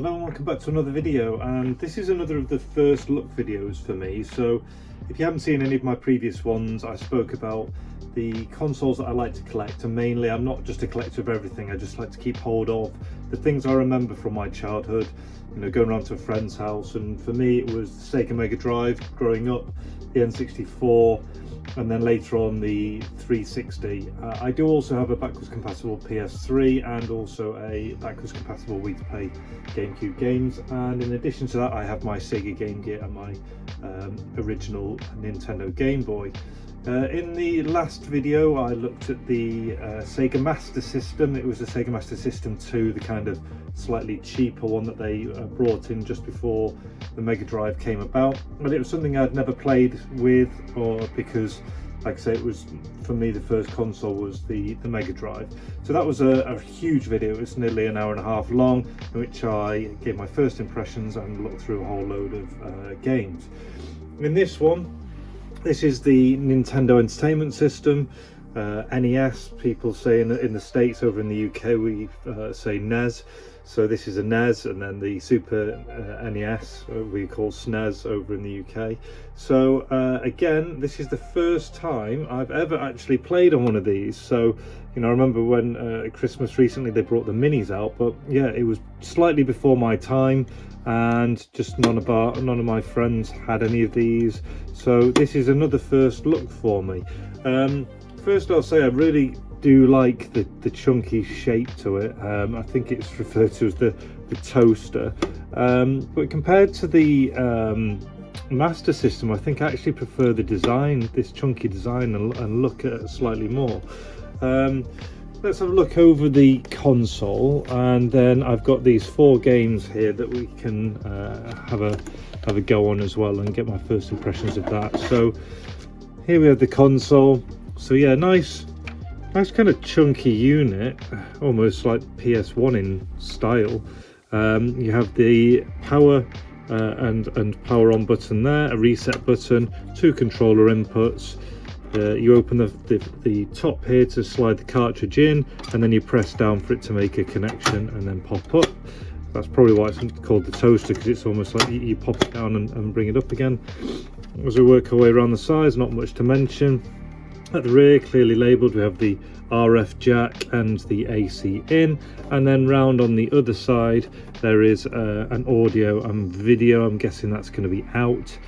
Hello and welcome back to another video, and this is another of the first look videos for me. So if you haven't seen any of my previous ones, I spoke about the consoles that I like to collect, and mainly I'm not just a collector of everything, I just like to keep hold of the things I remember from my childhood, you know, going around to a friend's house. And for me it was the Sega Mega Drive growing up, the N64, and then later on the 360. I do also have a backwards compatible PS3 and also a backwards compatible Wii to play GameCube games, and in addition to that I have my Sega Game Gear and my original Nintendo Game Boy. In the last video I looked at the Sega Master System. It was the Sega Master System 2, the kind of slightly cheaper one that they brought in just before the Mega Drive came about, but it was something I'd never played with, or because, like I say, it was, for me, the first console was the Mega Drive. So that was a huge video. It was nearly an hour and a half long, in which I gave my first impressions and looked through a whole load of games. In this one, this is the Nintendo Entertainment System, NES. People say in the States, over in the UK we say NES. So this is a NES, and then the Super NES we call SNES over in the UK. So again, this is the first time I've ever actually played on one of these. So, you know, I remember when at Christmas recently they brought the minis out, but yeah, it was slightly before my time, and just none of my friends had any of these. So this is another first look for me. First I'll say I really do like the chunky shape to it. I think it's referred to as the toaster, but compared to the Master System, I think I actually prefer the design, this chunky design, and look at it slightly more. Let's have a look over the console, and then I've got these 4 games here that we can have a go on as well and get my first impressions of that. So here we have the console. So yeah, nice kind of chunky unit, almost like PS1 in style. You have the power and power on button there, a reset button, 2 controller inputs. You open the top here to slide the cartridge in, and then you press down for it to make a connection and then pop up. That's probably why it's called the toaster, because it's almost like you pop it down and bring it up again. As we work our way around the sides, not much to mention. At the rear, clearly labelled, we have the RF jack and the AC in, and then round on the other side there is an audio and video. I'm guessing that's going to be out.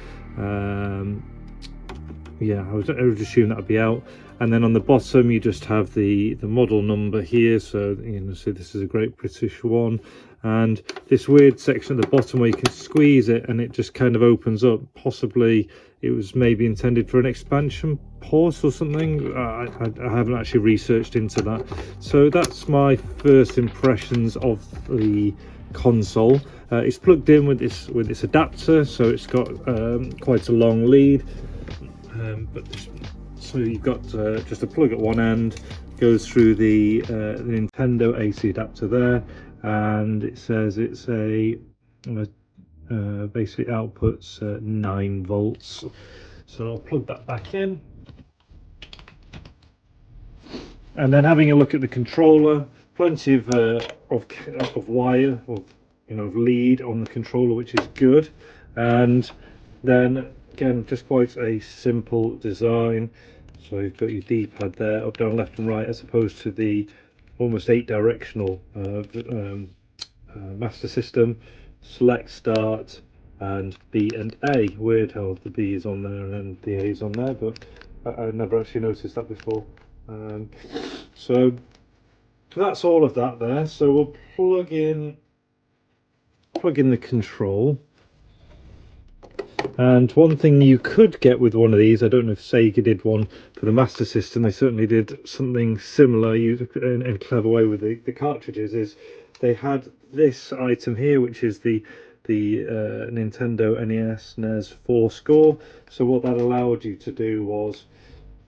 Yeah, I would assume that would be out. And then on the bottom you just have the model number here, so you know, so this is a Great British one, and this weird section at the bottom where you can squeeze it and it just kind of opens up. Possibly it was maybe intended for an expansion port or something. I haven't actually researched into that. So that's my first impressions of the console. It's plugged in with this adapter, so it's got quite a long lead. So you've got just a plug at one end, goes through the Nintendo AC adapter there, and it says it's a basically outputs 9 volts. So I'll plug that back in, and then having a look at the controller, plenty of wire, or you know, of lead on the controller, which is good. And then again, just quite a simple design. So you've got your D-pad there, up, down, left and right, as opposed to the almost 8 directional Master System. Select, start, and B and A. Weird how the B is on there and the A is on there, but I never actually noticed that before. So that's all of that there. So we'll plug in the control. And one thing you could get with one of these, I don't know if Sega did one for the Master System, they certainly did something similar in a clever way with the cartridges, is they had this item here, which is the Nintendo NES 4 score. So what that allowed you to do was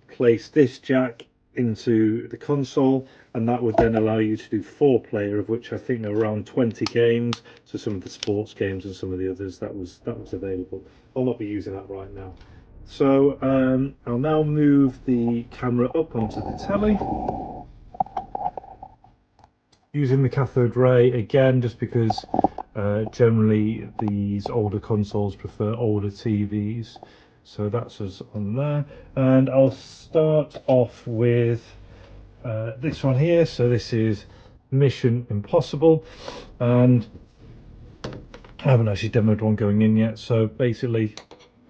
place this jack into the console, and that would then allow you to do 4-player, of which I think there were around 20 games. So some of the sports games and some of the others that was available. I'll not be using that right now. So I'll now move the camera up onto the telly, using the cathode ray again, just because Generally, these older consoles prefer older TVs, so that's us on there. And I'll start off with this one here. So this is Mission Impossible, and I haven't actually demoed one going in yet. So basically,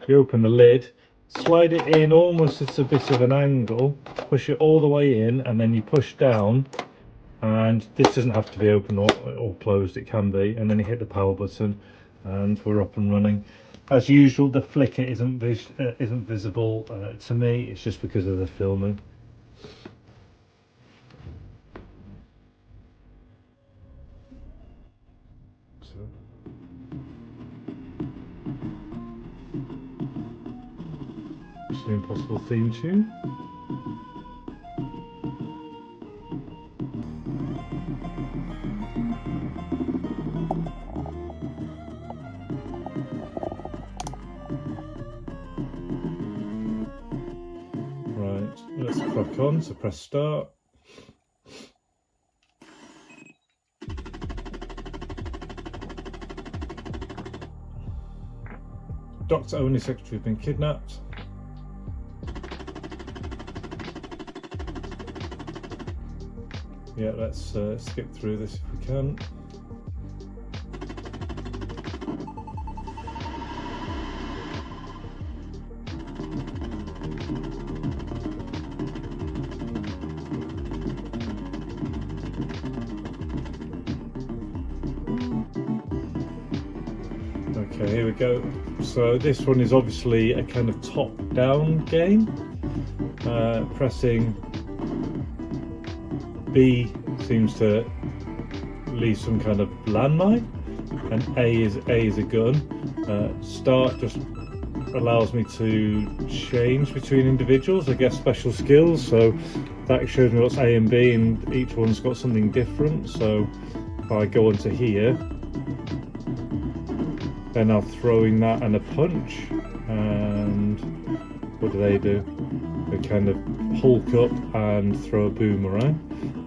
you open the lid, slide it in almost at a bit of an angle, push it all the way in, and then you push down. And this doesn't have to be open or closed, it can be, and then you hit the power button and we're up and running. As usual, the flicker isn't visible to me. It's just because of the filming. So. Mission Impossible theme tune. Right, let's crack on. So press start. Doctor Only Secretary have been kidnapped. Yeah, let's skip through this if we can. Okay, here we go. So this one is obviously a kind of top-down game. Pressing B seems to leave some kind of landmine, and A is a gun. Start just allows me to change between individuals, I guess special skills, so that shows me what's A and B, and each one's got something different. So if I go onto here, then I'm throwing that and a punch, and what do? They kind of hulk up and throw a boomerang,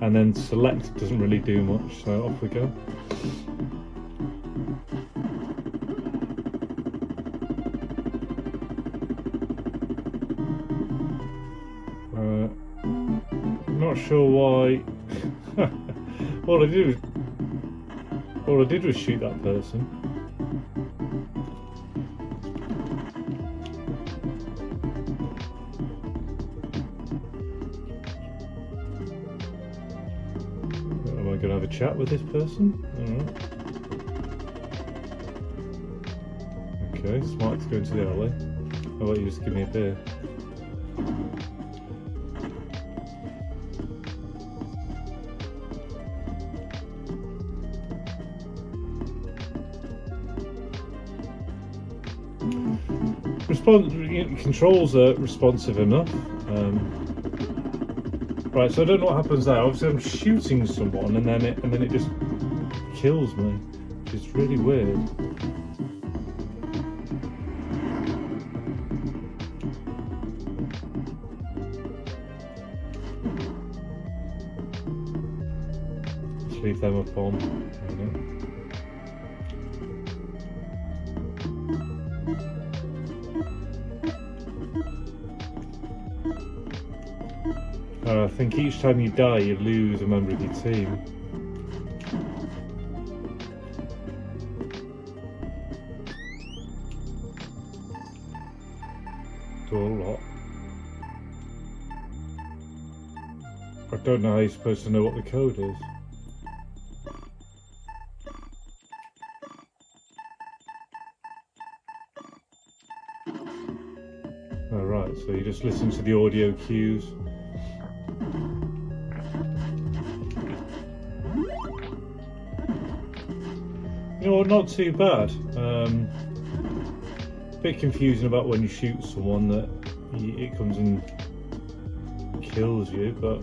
and then select doesn't really do much, so off we go. I'm not sure why. all I did was shoot that person. Am I going to have a chat with this person? Alright. Okay, smart to go into the alley. How about you just give me a beer? Controls are responsive enough. Right, so I don't know what happens there. Obviously, I'm shooting someone, and then it just kills me, which is really weird. Just leave them up on. I think each time you die, you lose a member of your team. Door lock. I don't know how you're supposed to know what the code is. Alright, so you just listen to the audio cues. You know what, not too bad. Bit confusing about when you shoot someone that it comes and kills you, but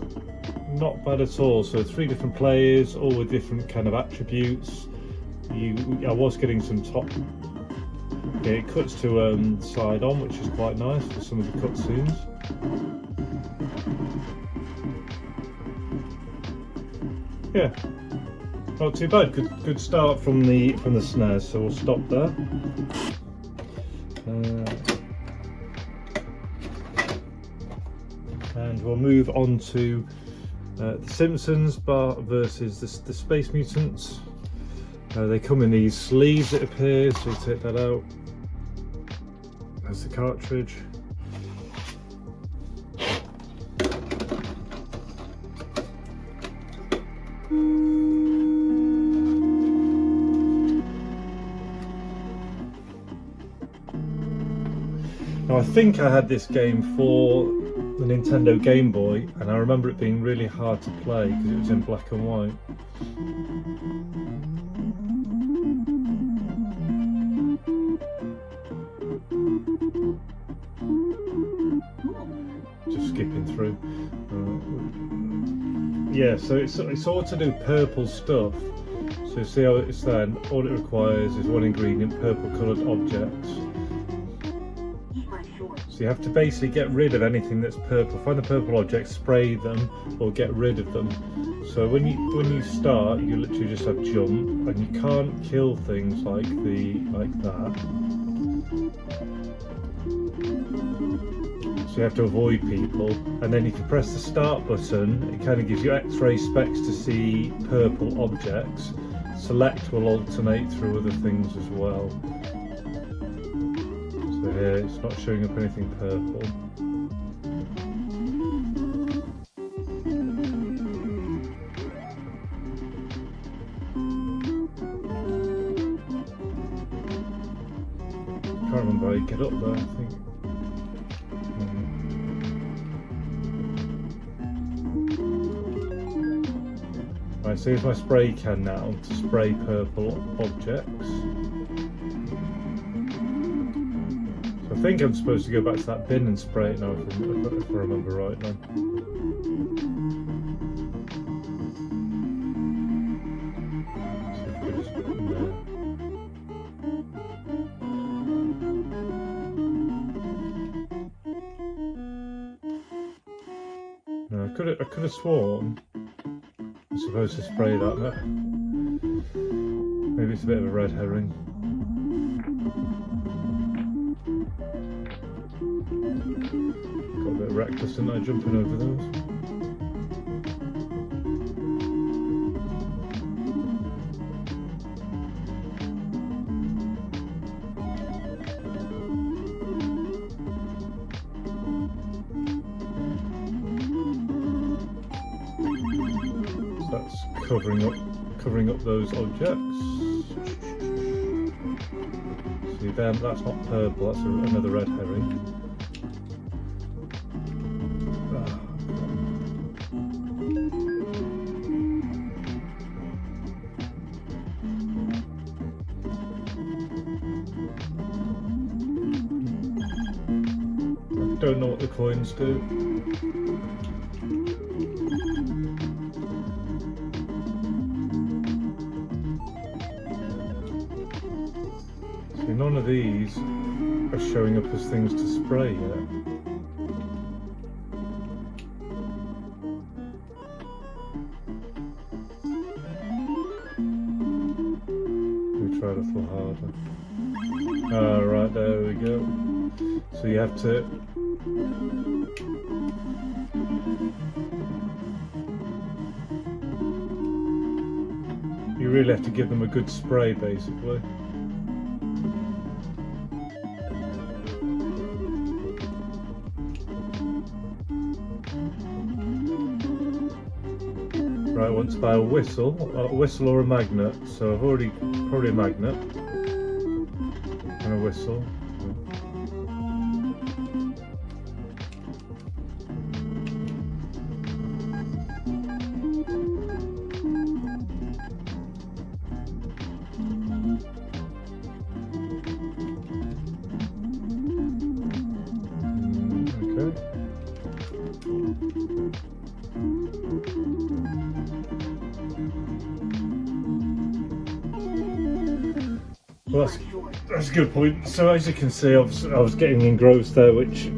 not bad at all. So 3 different players, all with different kind of attributes. I was getting some top. Yeah, it cuts to side on, which is quite nice for some of the cutscenes. Yeah. Not too bad. Good start from the SNES. So we'll stop there. And we'll move on to the Simpsons, Bart versus the Space Mutants. They come in these sleeves, it appears, so you take that out. That's the cartridge. Now I think I had this game for the Nintendo Game Boy, and I remember it being really hard to play because it was in black and white. Just skipping through. Yeah, so it's all to do purple stuff. So see how it's there. All it requires is one ingredient, purple coloured objects. So you have to basically get rid of anything that's purple. Find the purple objects, spray them, or get rid of them. So when you start, you literally just have jump, and you can't kill things like that. So you have to avoid people, and then if you press the start button, it kind of gives you X-ray specs to see purple objects. Select will alternate through other things as well. So here it's not showing up anything purple. Can't remember how you get up there, I think. Right, so here's my spray can now to spray purple objects. So I think I'm supposed to go back to that bin and spray it now, if I remember right now. So if we just put it in there. No, I could have sworn I'm supposed to spray that, but maybe it's a bit of a red herring. Got a bit reckless, didn't I, jumping over those? That's covering up those objects. See them, that's not purple, that's another red herring. I don't know what the coins do. None of these are showing up as things to spray yet. We try a little harder. Ah, right, there we go. So you have to really have to give them a good spray, basically. Right, I want to buy a whistle or a magnet. So I've already probably a magnet and a whistle. Well, that's a good point. So as you can see, I was getting engrossed there, which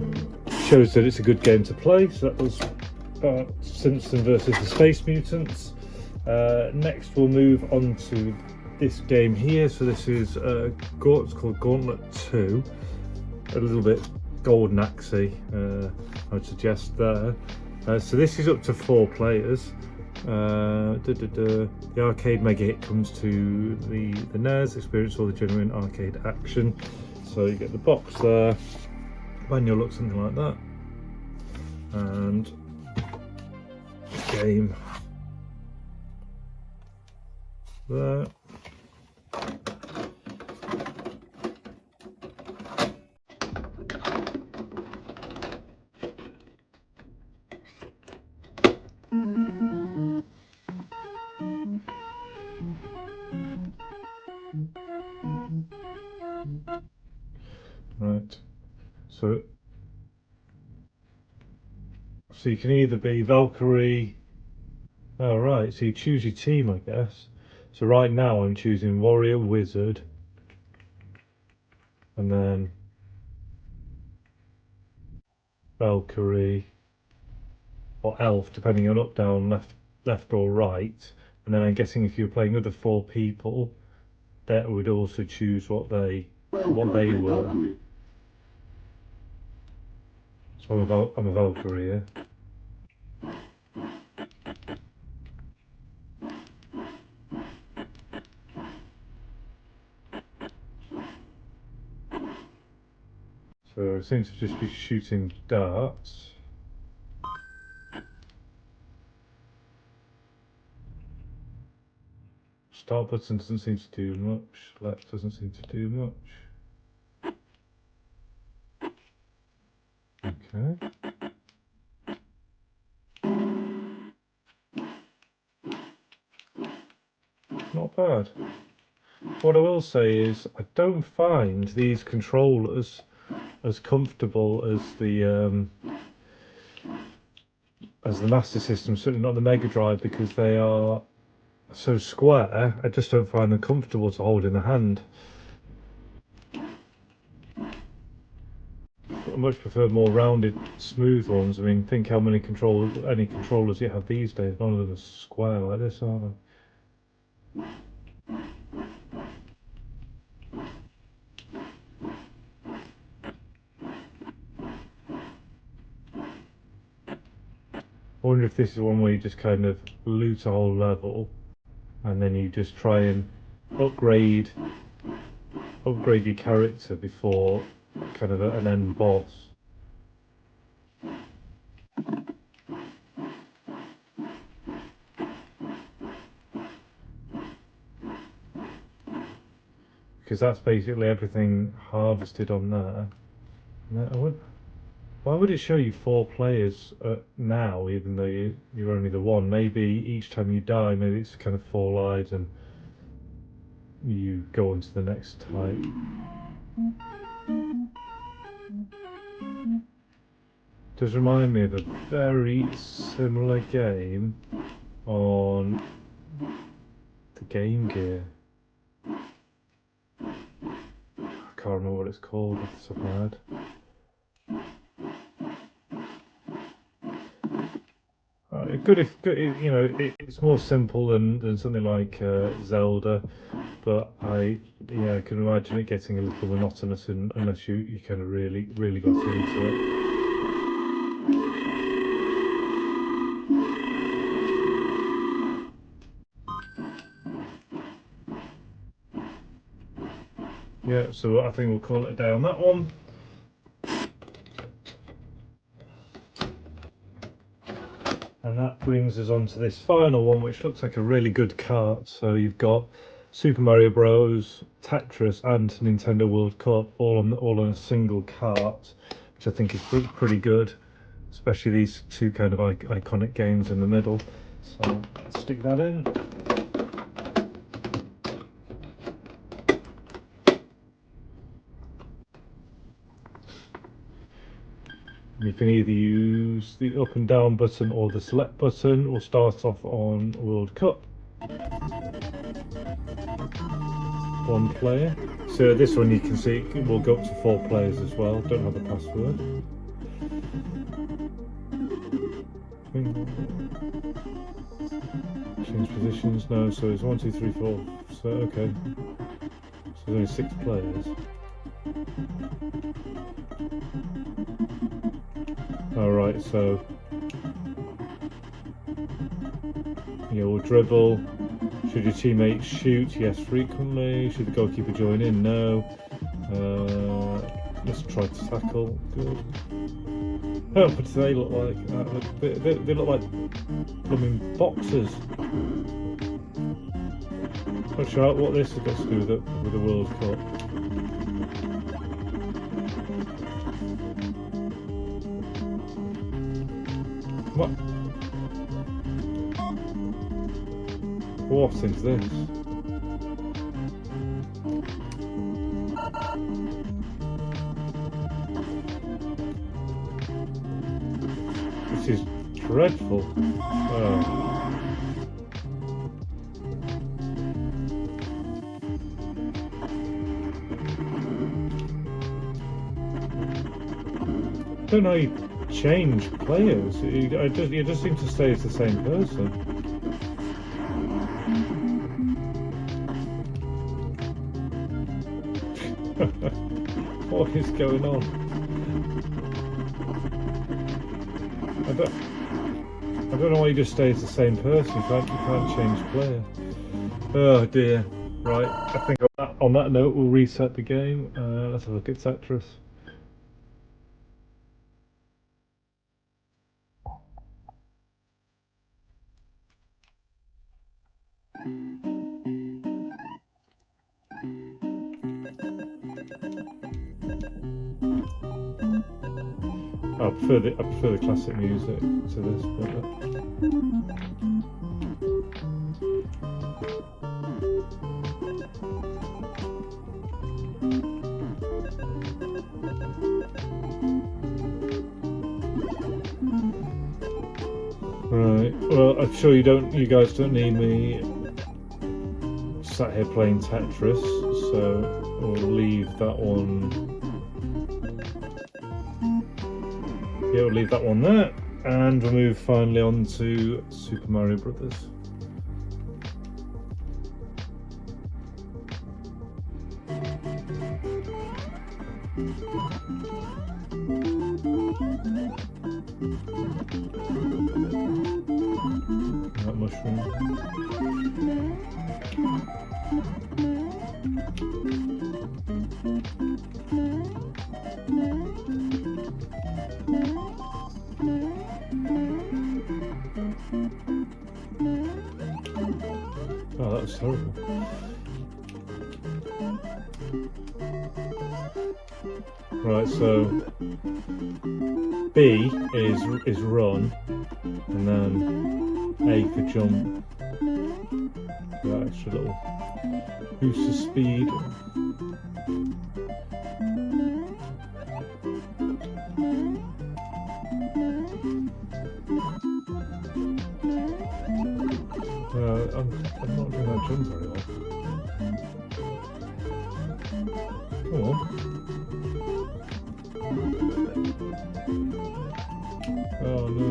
shows that it's a good game to play. So that was Simpsons versus the Space Mutants. Next we'll move on to this game here. So this is it's called Gauntlet 2. A little bit golden axey, I would suggest there. So this is up to 4 players. The arcade mega hit comes to the NES. Experience all the genuine arcade action. So you get the box there. Manual looks something like that, and game there. Right, so you can either be Valkyrie. Oh right, so you choose your team, I guess. So right now I'm choosing Warrior, Wizard, and then Valkyrie or Elf, depending on up, down, left or right. And then I'm guessing if you're playing other 4 people, that would also choose what they were. So I'm a Valkyrie, yeah? So it seems to just be shooting darts. Start button doesn't seem to do much. Left doesn't seem to do much. Okay. Not bad. What I will say is I don't find these controllers as comfortable as the Master System, certainly not the Mega Drive, because they are so square. I just don't find them comfortable to hold in the hand. I much prefer more rounded, smooth ones. I mean, think how many controllers you have these days. None of them are square like this, are they? I wonder if this is one where you just kind of loot a whole level and then you just try and upgrade your character before kind of an end boss. Because that's basically everything harvested on there. Why would it show you 4 players now, even though you're only the one? Maybe each time you die, maybe it's kind of 4 lives and you go on to the next type. Does remind me of a very similar game on the Game Gear. I can't remember what it's called off the top of my head. Good if you know it's more simple than something like Zelda, but I can imagine it getting a little monotonous unless you kind of really got into it. Yeah, so I think we'll call it a day on that one. And that brings us on to this final one, which looks like a really good cart. So you've got Super Mario Bros, Tetris, and Nintendo World Cup all on a single cart, which I think is pretty good, especially these 2 kind of iconic games in the middle. So let's stick that in. You can either use the up and down button or the select button, or start off on World Cup. 1 player. So this one you can see it will go up to 4 players as well. Don't have a password. Change positions, no, so it's 1, 2, 3, 4. So okay. So there's only 6 players. Alright, so you'll dribble. Should your teammates shoot? Yes, frequently. Should the goalkeeper join in? No. Let's try to tackle. Good. Oh, what do they look like? They look like blooming boxers. Not sure what this has got to do with the World Cup. What? What is this? This is dreadful. Oh. I don't know how you change players. You just seem to stay as the same person. What is going on? I don't know why you just stay as the same person. You can't change player. Oh dear. Right. I think on that note we'll reset the game. Let's have a look at Tetris. I prefer the classic music to this, but right. Well, I'm sure you guys don't need me sat here playing Tetris, so we'll leave that one. Yeah, we'll leave that one there, and we'll move finally on to Super Mario Brothers. That mushroom. Oh, that was terrible. Right, so B is run, and then A for jump. That extra little boost of speed. I'm not doing that jump very well. Come on. Oh no.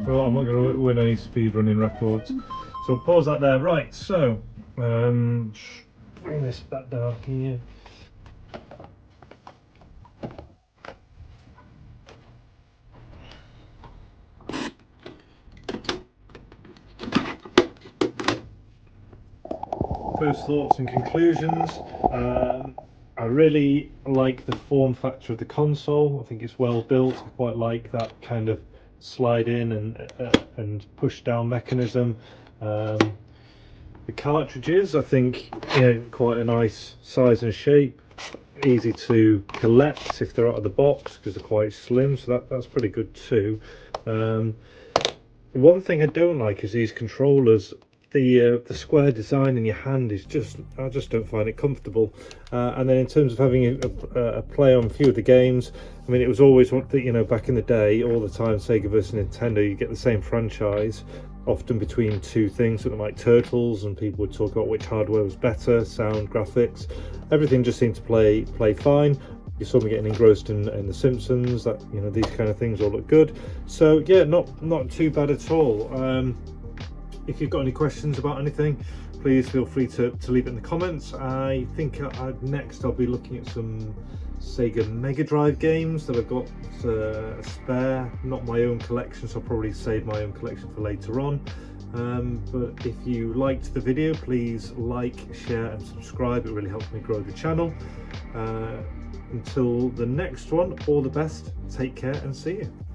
Well, I'm not going to win any speedrunning records, so I'll pause that there. Right, so bring this back down here. First thoughts and conclusions. I really like the form factor of the console. I think it's well built. I quite like that kind of slide in and push down mechanism. The cartridges, I think, quite a nice size and shape. Easy to collect if they're out of the box because they're quite slim, so that's pretty good too. One thing I don't like is these controllers the square design in your hand is just, I just don't find it comfortable. And then in terms of having a play on a few of the games, I mean, it was always what the, you know, back in the day, all the time, Sega versus Nintendo, you get the same franchise, often between two things, something like Turtles, and people would talk about which hardware was better, sound, graphics, everything just seemed to play fine. You saw me getting engrossed in the Simpsons, that, you know, these kind of things all look good. So yeah, not too bad at all. If you've got any questions about anything, please feel free to leave it in the comments. I think next I'll be looking at some Sega Mega Drive games that I've got a spare, not my own collection, so I'll probably save my own collection for later on. But if you liked the video, please like, share and subscribe. It really helps me grow the channel. Until the next one, all the best, take care and see you.